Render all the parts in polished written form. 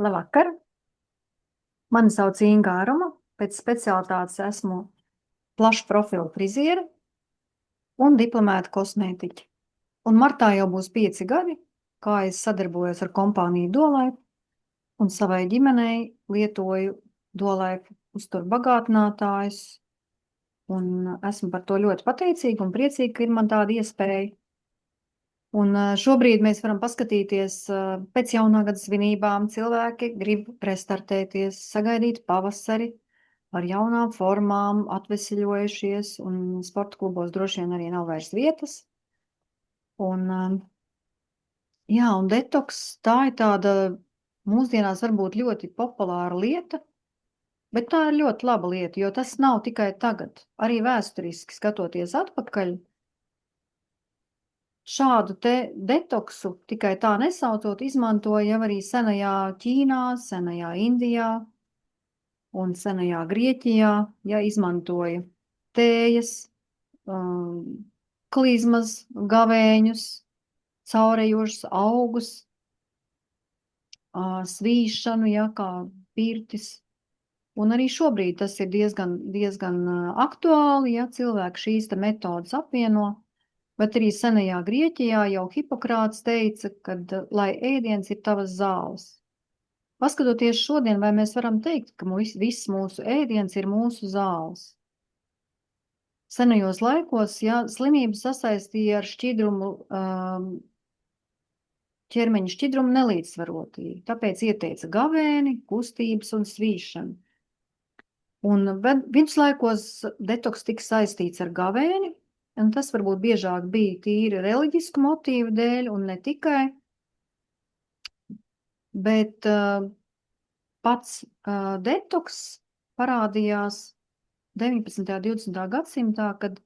Labvakar! Mani sauc Inga Aruma, pēc speciālitātes esmu plaša profila friziere un diplomēta kosmētiķe. Un martā jau būs 5 gadi, kā es sadarbojos ar kompāniju Dolife un savai ģimenei lietoju Dolife uzturu bagātinātājus. Un esmu par to ļoti pateicīga un priecīga, ka ir man tāda iespēja. Un šobrīd mēs varam paskatīties pēc jaunā gada svinībām. Cilvēki grib restartēties, sagaidīt pavasari ar jaunām formām, atveseļojušies, un sporta klubos droši vien arī nav vairs vietas. Un detoks, tā ir tāda mūsdienās varbūt ļoti populāra lieta, bet tā ir ļoti laba lieta, jo tas nav tikai tagad. Arī vēsturiski skatoties atpakaļ, šādu te detoksu, tikai tā nesaucot, izmantoja jau arī senajā Ķīnā, senajā Indijā un senajā Grieķijā, izmantoja tējas, klizmas, gavēņus, caurejošus augus, svīšanu, kā pirtis. Un arī šobrīd tas ir diezgan aktuāli, cilvēki šīs te metodas apvieno. Bet arī senajā Grieķijā jau Hipokrāts teica, ka, lai ēdiens ir tavas zāles. Paskatoties šodien, vai mēs varam teikt, ka viss mūsu ēdiens ir mūsu zāles? Senajos laikos, slimības sasaistīja ar šķidrumu, ķermeņa šķidrumu nelīdzsvarotību, tāpēc ieteica gavēni, kustības un svīšanu. Un viduslaikos detoks tika saistīts ar gavēni, un tas varbūt biežāk bija tīri reliģisku motīvu dēļ un ne tikai, bet pats detoks parādījās 19. un 20. gadsimtā, kad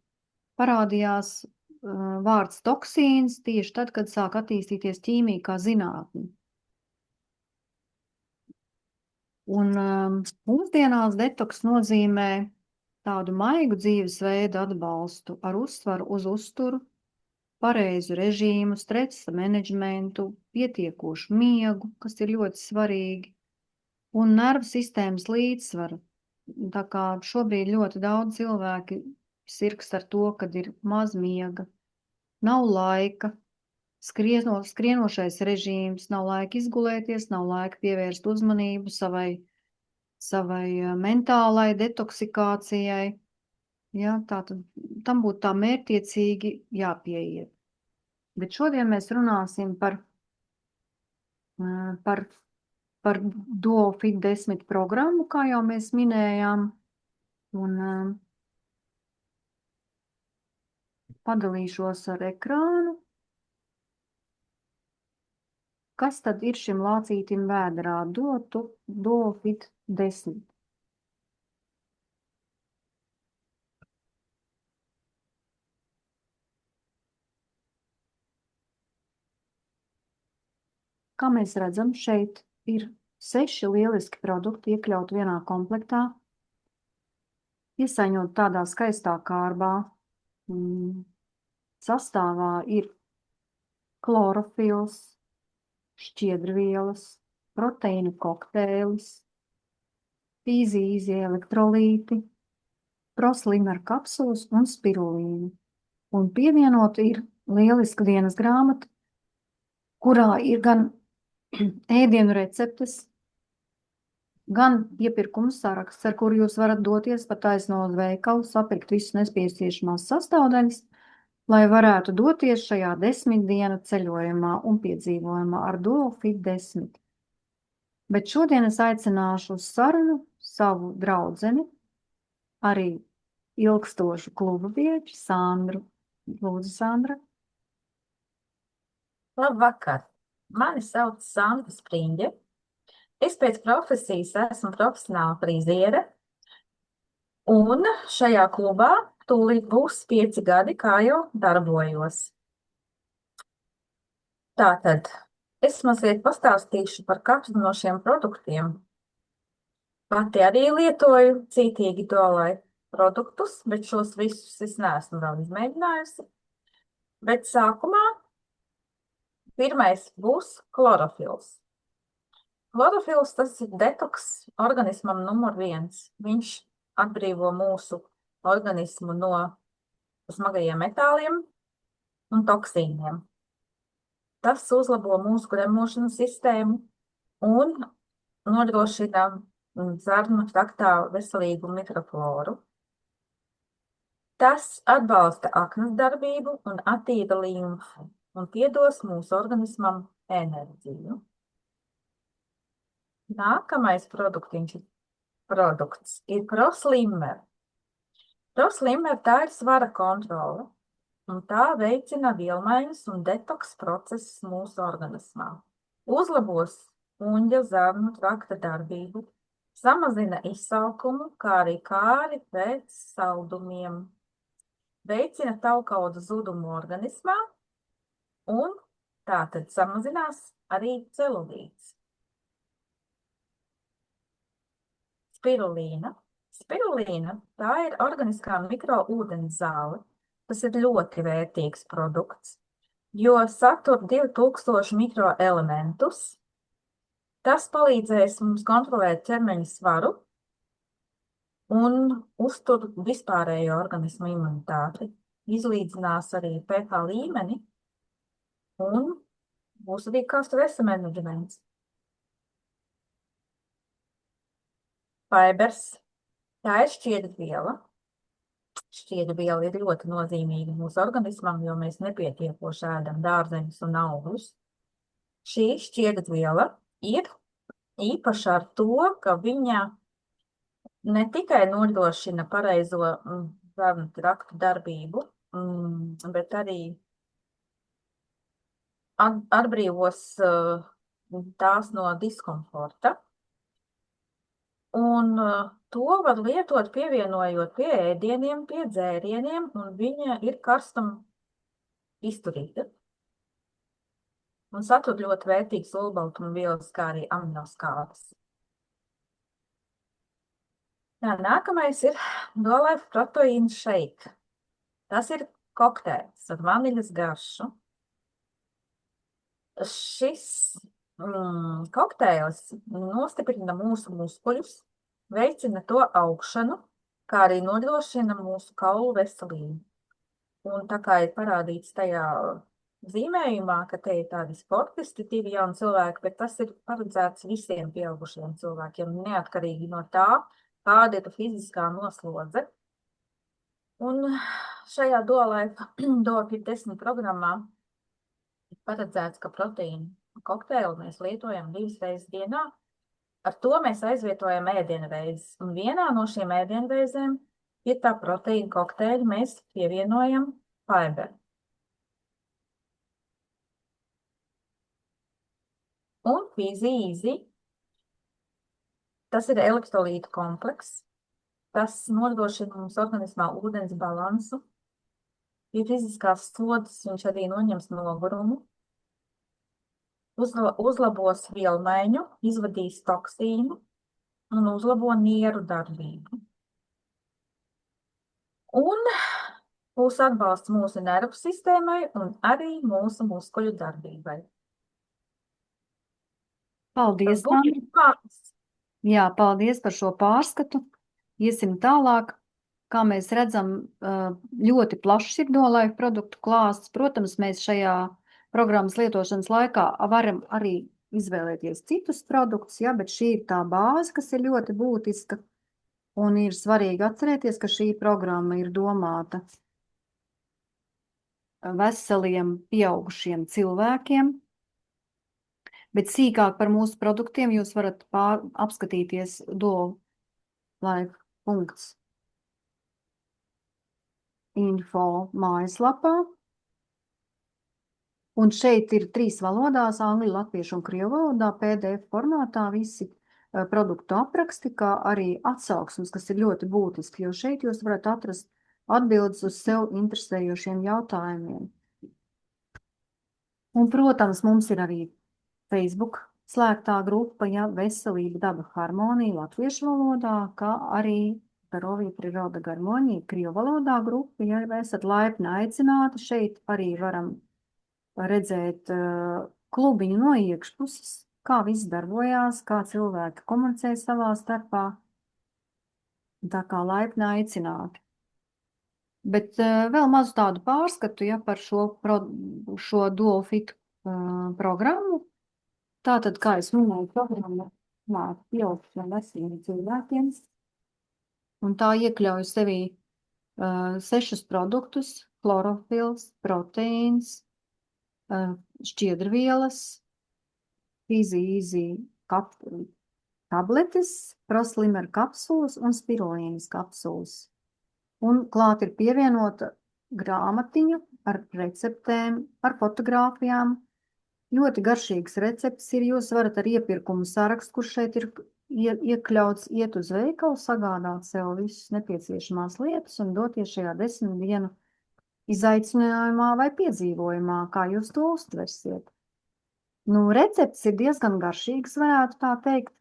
parādījās vārds toksīns tieši tad, kad sāk attīstīties ķīmija kā zinātne. Un mūsdienās detoks nozīmē tādu maigu dzīvesveidu atbalstu ar uzsvaru uz uzturu, pareizu režīmu, stresa menedžmentu, pietiekošu miegu, kas ir ļoti svarīgi, un nervu sistēmas līdzsvaru. Tā kā šobrīd ļoti daudz cilvēki sirgs ar to, kad ir maz miega, nav laika, skrienošais režīms, nav laika izgulēties, nav laika pievērst uzmanību savai mentālai detoksikācijai. Tātad tam būtu tā mērķtiecīgi jāpieiet. Bet šodien mēs runāsim par Duofit 10 programmu, kā jau mēs minējām, un padalīšos ar ekrānu. Kas tad ir šim lācītim vēderā? Duofit 10. Kā mēs redzam, šeit ir 6 lieliski produkti iekļaut vienā komplektā, iesaņot tādā skaistā kārbā. Sastāvā ir klorofils, šķiedrvielas, proteīnu kokteilis, pīzīzi elektrolīti, proslimer kapsulas un spirulīni. Un pievienot ir lieliska dienas grāmata, kurā ir gan ēdienu receptes, gan iepirkumu saraksts, ar kuru jūs varat doties pa taisno uz veikalu, sapirkt visus nepieciešamās sastāvdaļas, lai varētu doties šajā 10 dienu ceļojumā un piedzīvojumā ar Duofit 10. Bet šodien es aicināšu uz sarunu savu draudzeni, arī ilgstošu kluba biedru Sandru. Lūdzu, Sandra. Labvakar! Mani sauc Sandra Spriņģe. Es pēc profesijas esmu profesionāla friziere, un šajā klubā tūlīt būs 5 gadi, kā jau darbojos. Tātad, es mazliet pastāstīšu par katru no šiem produktiem. Pati arī lietoju cītīgi Dolife produktus, bet šos visus es neesmu vēl izmēģinājusi. Bet sākumā pirmais būs klorofils. Klorofils, tas ir detoks organismam numur 1. Viņš atbrīvo mūsu organismu no smagajiem metāliem un toksīniem. Tas uzlabo mūsu gremošanas sistēmu un nodrošina zarnu traktā veselīgu mikrofloru. Tas atbalsta aknas darbību un attīra limfu un piedos mūsu organismam enerģiju. Nākamais produkts ir ProSlimmer. ProSlimmer tā ir svara kontrole, un tā veicina vielmaiņas un detoks procesus mūsu organismā. Uzlabos uņģa zarnu trakta darbību, samazina izsalkumu, kā arī kāri pēc saldumiem. Veicina taukauda zudumu organismā un tātad samazinās arī celulīts. Spirulīna. Spirulīna tā ir organiskā mikroūdens zāle. Tas ir ļoti vērtīgs produkts, jo satur 2000 mikroelementus. Tas palīdzēs mums kontrolēt ķermeņa svaru un uztur vispārējo organismu imunitāti, izlīdzinās arī pH līmeni un būs arī kā stresa menedžments. Fibers, tā ir šķiedrviela. Šķiedrviela ir ļoti nozīmīga mūsu organismam, jo mēs nepietiekoši ēdam dārzeņus un augļus. Šī šķiedrviela ir īpaša ar to, ka viņa ne tikai nodrošina pareizo zarnu traktu darbību, bet arī atbrīvos tās no diskomforta. Un to var lietot pievienojot pie ēdieniem, pie dzērieniem, un viņa ir karstam izturīga. Un satur ļoti vērtīgas olbaltumvielas, kā arī aminoskābes. Nākamais ir Duolife Protein Shake. Tas ir kokteils ar vaniļas garšu. Šis kokteils nostiprina mūsu muskuļus, veicina to augšanu, kā arī nodrošina mūsu kaulu veselību. Un tā kā ir parādīts tajā zīmējumā, ka te ir tādi sportisti, 2 jauni cilvēki, bet tas ir paredzēts visiem pieaugušiem cilvēkiem, neatkarīgi no tā, kāda ir fiziskā noslodze. Un šajā Duolife 10 programmā ir paredzēts, ka proteīnu kokteili mēs lietojam 2 reizes dienā. Ar to mēs aizvietojam ēdienreizes. Un vienā no šīm ēdienreizēm ir tā proteīna kokteļa, mēs pievienojam fiberu. Un Fizi-Easy. Tas ir elektrolītu komplekss. Tas nodrošina mums organismā ūdens balansu. Pie fiziskās slodzes viņš arī noņems nogurumu. Uzlabos vielmaiņu, izvadīs toksīnu un uzlabo nieru darbību. Un būs atbalsts mūsu nervu sistēmai un arī mūsu muskuļu darbībai. Paldies, Anna. Jā, paldies par šo pārskatu. Iesim tālāk. Kā mēs redzam, ļoti plašs ir Duolife produktu klāsts. Protams, mēs šajā programmas lietošanas laikā varam arī izvēlēties citus produktus, ja, bet šī ir tā bāze, kas ir ļoti būtiska. Un ir svarīgi atcerēties, ka šī programma ir domāta veseliem, pieaugušiem cilvēkiem. Bet sīkāk par mūsu produktiem jūs varat apskatīties duolife.info mājaslapā. Un šeit ir 3 valodās, angļu, latviešu un krievu valodā, PDF formātā visi produktu apraksti, kā arī atsauksmes, kas ir ļoti būtiski, jo šeit jūs varat atrast atbildes uz sev interesējošiem jautājumiem. Un, protams, mums ir arī Facebook slēgtā grupa, ja, Veselība, daba, harmonija latviešu valodā, kā arī Здоровье, природа, гармония, krievu valodā grupa, ja esat laipni aicināti, šeit arī varam redzēt klubiņu no iekšpuses. kā viss darbojās, kā cilvēki komunicē savā starpā. Tā kā laipni aicināti. Bet vēl mazu tādu pārskatu, ja par šo dual fit programmu. Tātad, kā es minēju, programma māca pieaugšana veseliem cilvēkiem, un tā iekļauj sevī 6 produktus - chlorofils, proteīns, šķiedrvielas, Easy tabletes, proslimer kapsulas un spirulīnas kapsulas. Un klāt ir pievienota grāmatiņa ar receptēm, ar fotogrāfijām. Ļoti garšīgs recepts ir. Jūs varat ar iepirkumu sarakstu, kurš šeit ir iekļauts, iet uz veikalu, sagādāt sev visas nepieciešamās lietas un doties šajā 10 dienu izaicinājumā vai piedzīvojumā, kā jūs to uztversiet. Nu, recepts ir diezgan garšīgs, varētu tā teikt.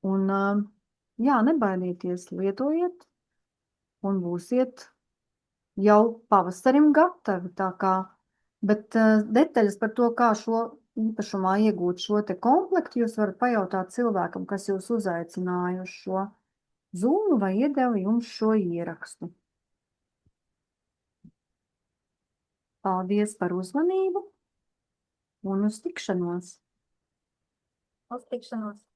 Un, jā, nebaidieties, lietojiet un būsiet jau pavasarim gatavi, tā kā, bet detaļas par to, kā šo īpašumā iegūt šo te komplektu, jūs varat pajautāt cilvēkam, kas jūs uzaicināja uz šo Zoomu vai iedeva jums šo ierakstu. Paldies par uzmanību un uz tikšanos! Uz tikšanos!